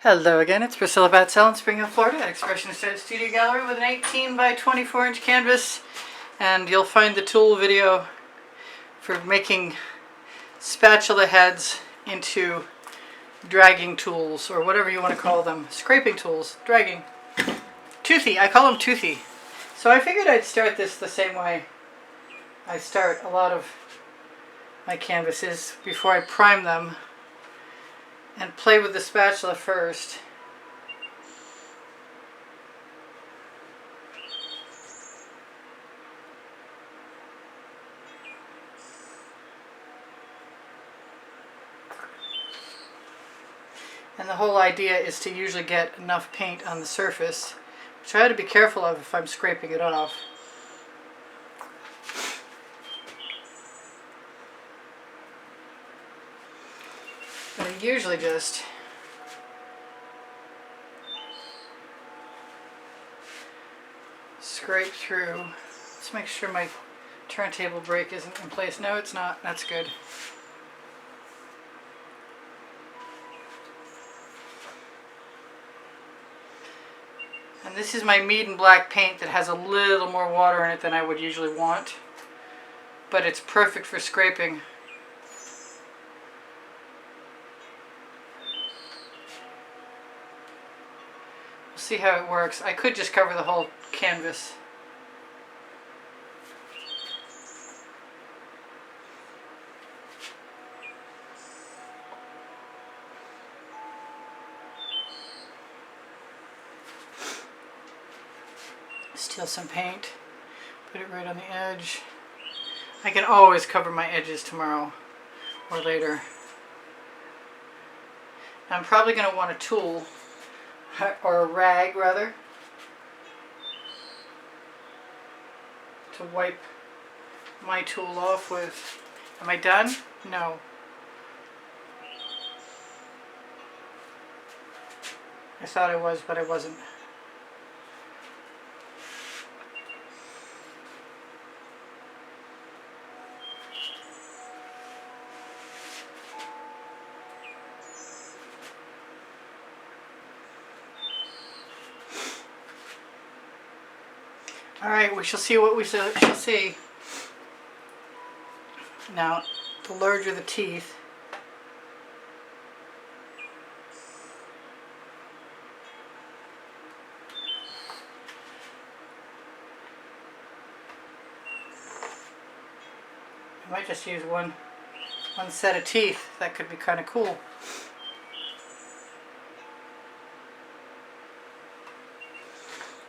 Hello again, it's Priscilla Batzell in Springfield, Florida, at Expressionist Studio Gallery with an 18 by 24 inch canvas, and you'll find the tool video for making spatula heads into dragging tools, or whatever you want to call them, scraping tools, dragging. Toothy, I call them Toothy. So I figured I'd start this the same way I start a lot of my canvases before I prime them, and play with the spatula first. And the whole idea is to usually get enough paint on the surface, which I have to be careful of if I'm scraping it off. But I usually just scrape through. Let's make sure my turntable brake isn't in place. No, it's not. That's good. And this is my Meeden black paint that has a little more water in it than I would usually want, but it's perfect for scraping. See how it works. I could just cover the whole canvas. Steal some paint, put it right on the edge. I can always cover my edges tomorrow or later. I'm probably going to want a tool, or a rag rather, to wipe my tool off with. Am I done? No. I thought I was, but I wasn't. Alright, we shall see what we shall see. Now, the larger the teeth, I might just use one set of teeth. That could be kind of cool.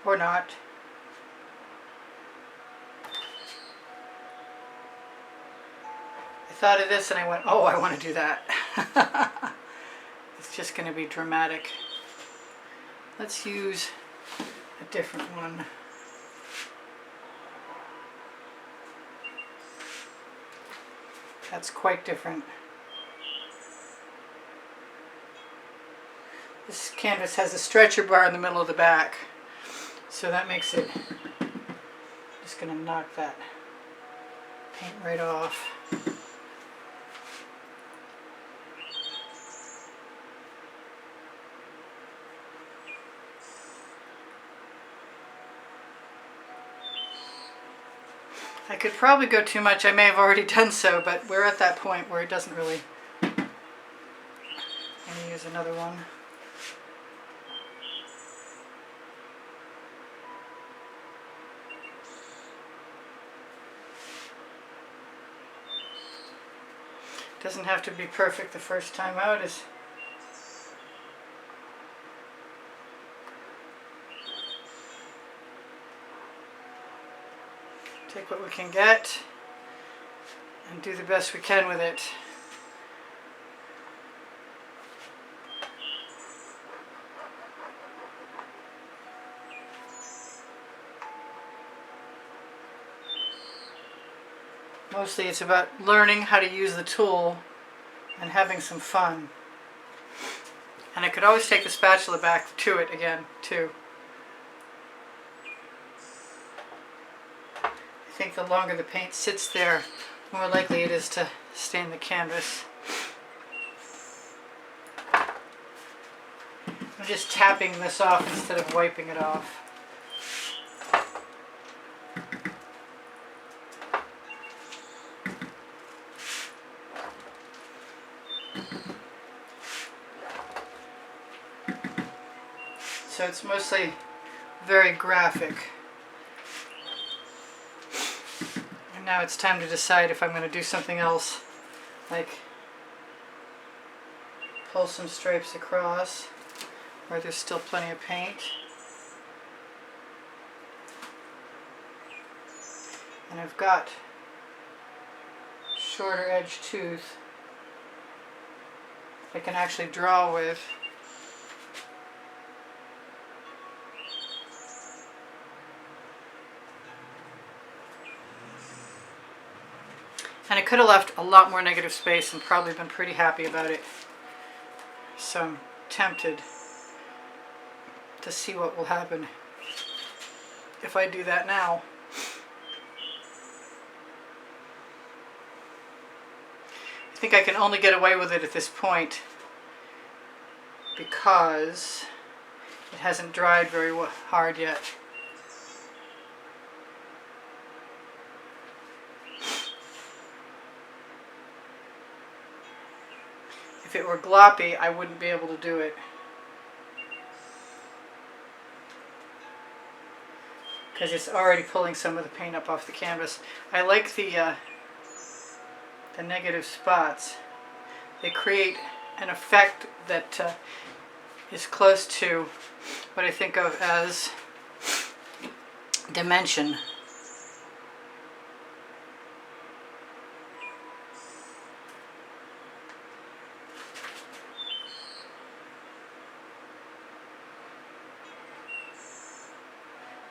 Or not. I thought of this and I went, oh, I want to do that. It's just going to be dramatic. Let's use a different one. That's quite different. This canvas has a stretcher bar in the middle of the back, so that makes it, just going to knock that paint right off. I could probably go too much. I may have already done so, but we're at that point where it doesn't really. I'm going to use another one. Doesn't have to be perfect the first time out. Take what we can get and do the best we can with it. Mostly it's about learning how to use the tool and having some fun. And I could always take the spatula back to it again, too. I think the longer the paint sits there, the more likely it is to stain the canvas. I'm just tapping this off instead of wiping it off. So it's mostly very graphic. And now it's time to decide if I'm going to do something else, like pull some stripes across, where there's still plenty of paint. And I've got shorter edge tooth I can actually draw with. And I could have left a lot more negative space and probably been pretty happy about it. So I'm tempted to see what will happen if I do that now. I think I can only get away with it at this point because it hasn't dried very hard yet. If it were gloppy, I wouldn't be able to do it, because it's already pulling some of the paint up off the canvas. I like the negative spots. They create an effect that is close to what I think of as dimension.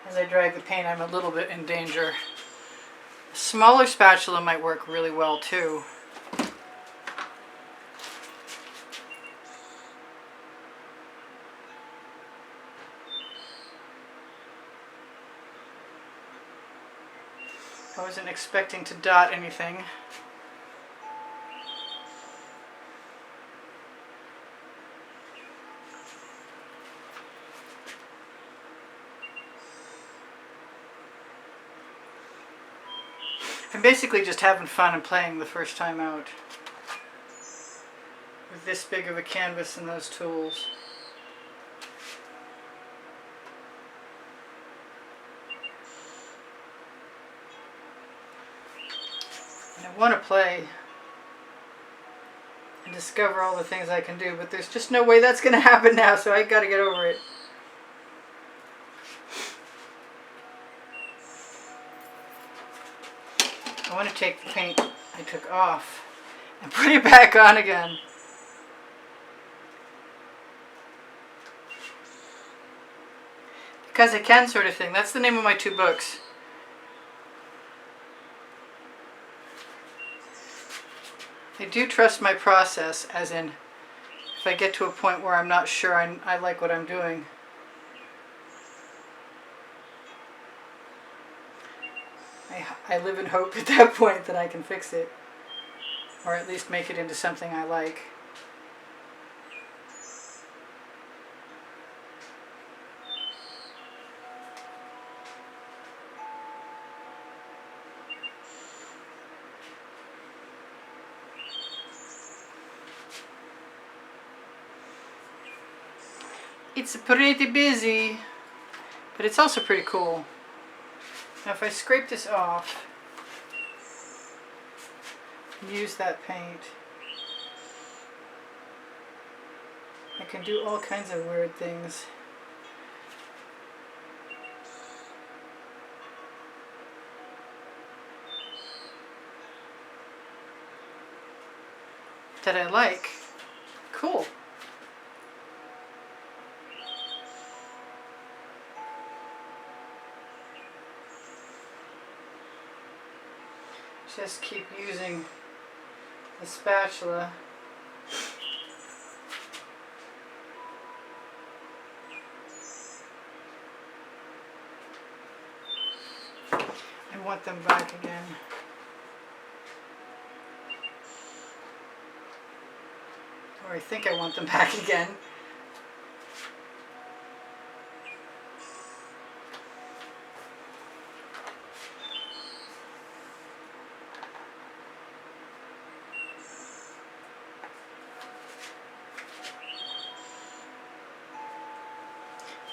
As I drag the paint, I'm a little bit in danger. A smaller spatula might work really well too. I wasn't expecting to dot anything. I'm basically just having fun and playing the first time out with this big of a canvas and those tools. And I want to play and discover all the things I can do, but there's just no way that's going to happen now, so I got to get over it. I want to take the paint I took off and put it back on again. Because I can, sort of thing. That's the name of my 2 books. I do trust my process, as in, if I get to a point where I'm not sure I like what I'm doing, I live in hope at that point that I can fix it, or at least make it into something I like. It's pretty busy, but it's also pretty cool. Now if I scrape this off and use that paint, I can do all kinds of weird things. That I like. Cool. Just keep using the spatula. I want them back again. Or I think I want them back again.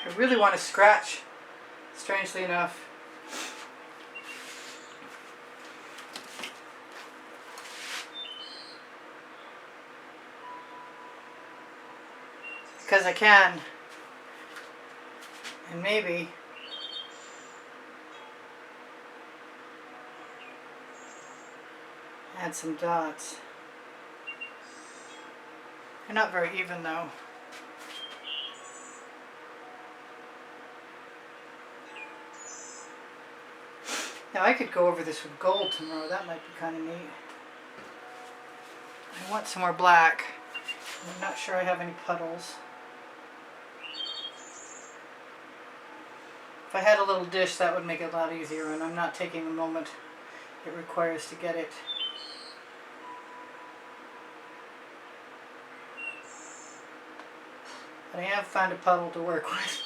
I really want to scratch, strangely enough. Because I can. And maybe add some dots. They're not very even though. Now I could go over this with gold tomorrow. That might be kind of neat. I want some more black. I'm not sure I have any puddles. If I had a little dish, that would make it a lot easier, and I'm not taking the moment it requires to get it. But I have found a puddle to work with.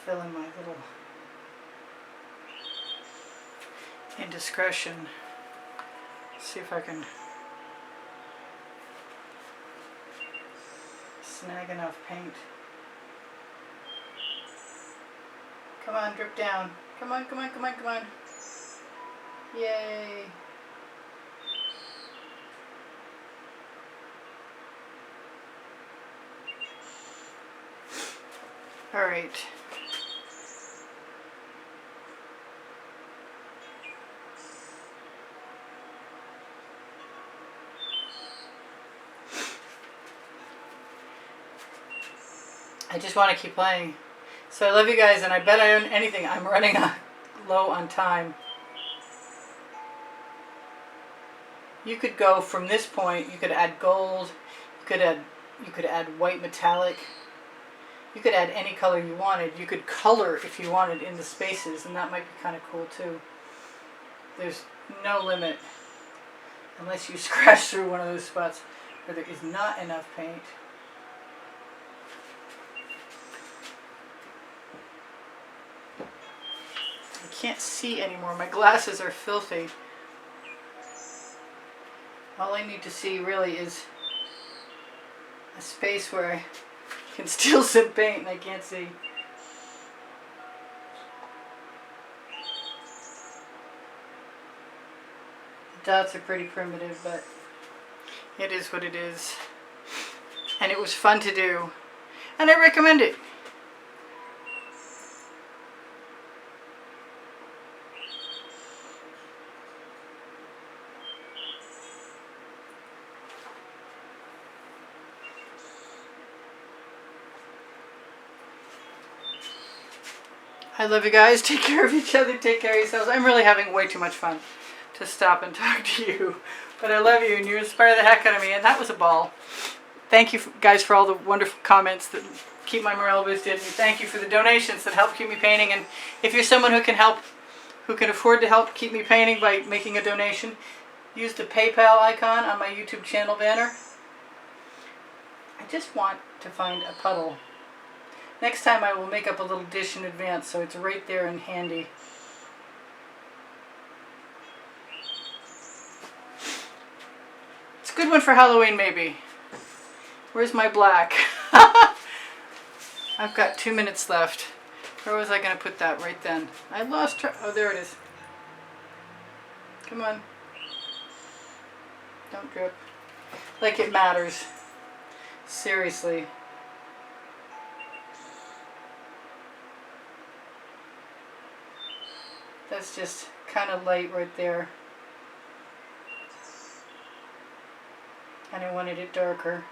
Fill in my little indiscretion. See if I can snag enough paint. Come on, drip down. Come on, come on, come on, come on. Yay. All right. I just want to keep playing. So I love you guys, and I bet I own anything. I'm running low on time. You could go from this point. You could add gold. You could add white metallic. You could add any color you wanted. You could color if you wanted in the spaces, and that might be kind of cool too. There's no limit unless you scratch through one of those spots where there is not enough paint. I can't see anymore. My glasses are filthy. All I need to see really is a space where I can still some paint and I can't see. The dots are pretty primitive, but it is what it is. And it was fun to do. And I recommend it. I love you guys. Take care of each other. Take care of yourselves. I'm really having way too much fun to stop and talk to you. But I love you, and you inspire the heck out of me, and that was a ball. Thank you guys for all the wonderful comments that keep my morale boosted. And thank you for the donations that help keep me painting. And if you're someone who can help, who can afford to help keep me painting by making a donation, use the PayPal icon on my YouTube channel banner. I just want to find a puddle. Next time I will make up a little dish in advance so it's right there and handy. It's a good one for Halloween maybe. Where's my black? I've got 2 minutes left. Where was I going to put that right then? I lost track. Oh, there it is. Come on. Don't drip. Like it matters. Seriously. That's just kind of light right there. And I wanted it darker.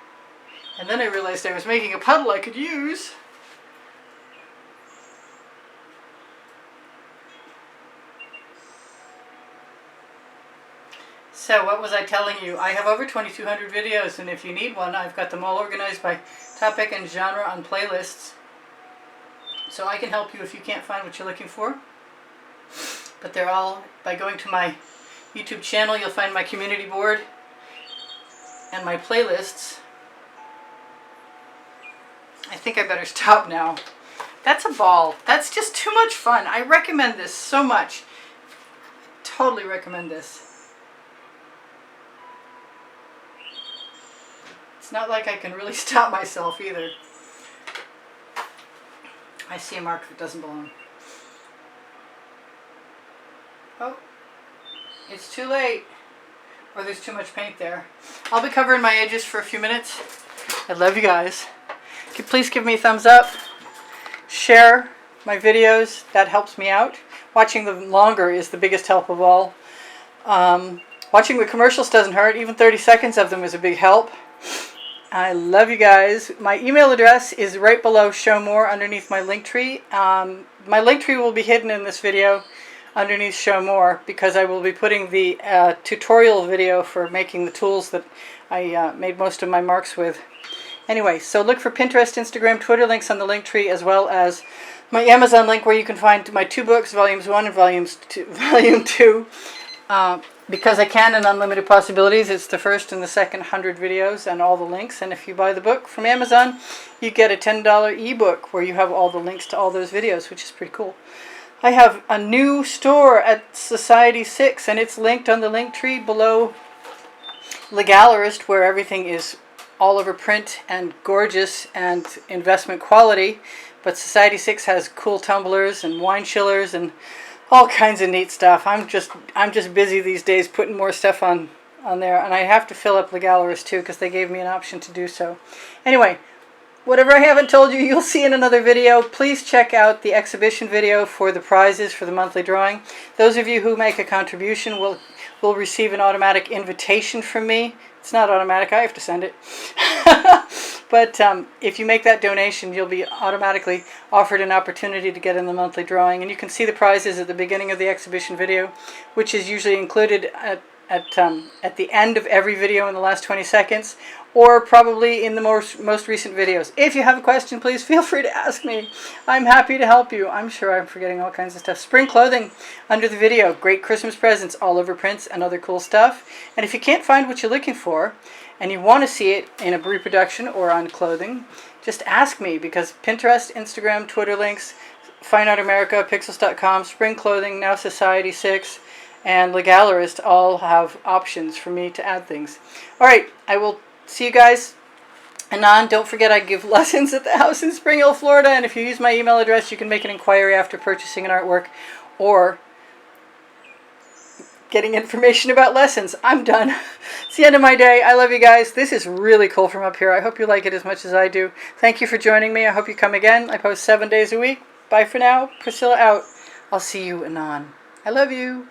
And then I realized I was making a puddle I could use. So what was I telling you? I have over 2,200 videos, and if you need one, I've got them all organized by topic and genre on playlists. So I can help you if you can't find what you're looking for. But they're all, by going to my YouTube channel, you'll find my community board and my playlists. I think I better stop now. That's a ball. That's just too much fun. I recommend this so much. Totally recommend this. It's not like I can really stop myself either. I see a mark that doesn't belong. Oh, it's too late. Or there's too much paint there. I'll be covering my edges for a few minutes. I love you guys. Please give me a thumbs up. Share my videos. That helps me out. Watching them longer is the biggest help of all. Watching the commercials doesn't hurt. Even 30 seconds of them is a big help. I love you guys. My email address is right below Show More underneath my link tree. My link tree will be hidden in this video underneath Show More because I will be putting the tutorial video for making the tools that I made most of my marks with. Anyway, so look for Pinterest, Instagram, Twitter links on the link tree, as well as my Amazon link where you can find my 2 books, Volumes 1 and Volume 2. Because I can in Unlimited Possibilities, it's the first and the second 100 videos and all the links. And if you buy the book from Amazon, you get a $10 ebook where you have all the links to all those videos, which is pretty cool. I have a new store at Society 6, and it's linked on the link tree below The Gallerist, where everything is all over print and gorgeous and investment quality. But Society 6 has cool tumblers and wine chillers and all kinds of neat stuff. I'm just busy these days putting more stuff on there, and I have to fill up The Gallerist too because they gave me an option to do so. Anyway, whatever I haven't told you, you'll see in another video. Please check out the exhibition video for the prizes for the monthly drawing. Those of you who make a contribution will receive an automatic invitation from me. It's not automatic, I have to send it. But if you make that donation, you'll be automatically offered an opportunity to get in the monthly drawing. And you can see the prizes at the beginning of the exhibition video, which is usually included at the end of every video in the last 20 seconds, or probably in the most recent videos. If you have a question, please feel free to ask me. I'm happy to help you. I'm sure I'm forgetting all kinds of stuff. Spring clothing under the video. Great Christmas presents all over prints and other cool stuff. And if you can't find what you're looking for, and you want to see it in a reproduction or on clothing, just ask me, because Pinterest, Instagram, Twitter links, Fine Art America, Pixels.com, Spring Clothing, now Society 6, and The Gallerist all have options for me to add things. Alright, I will see you guys. Anon, don't forget I give lessons at the house in Spring Hill, Florida, and if you use my email address, you can make an inquiry after purchasing an artwork or getting information about lessons. I'm done. It's the end of my day. I love you guys. This is really cool from up here. I hope you like it as much as I do. Thank you for joining me. I hope you come again. I post 7 days a week. Bye for now. Priscilla out. I'll see you anon. I love you.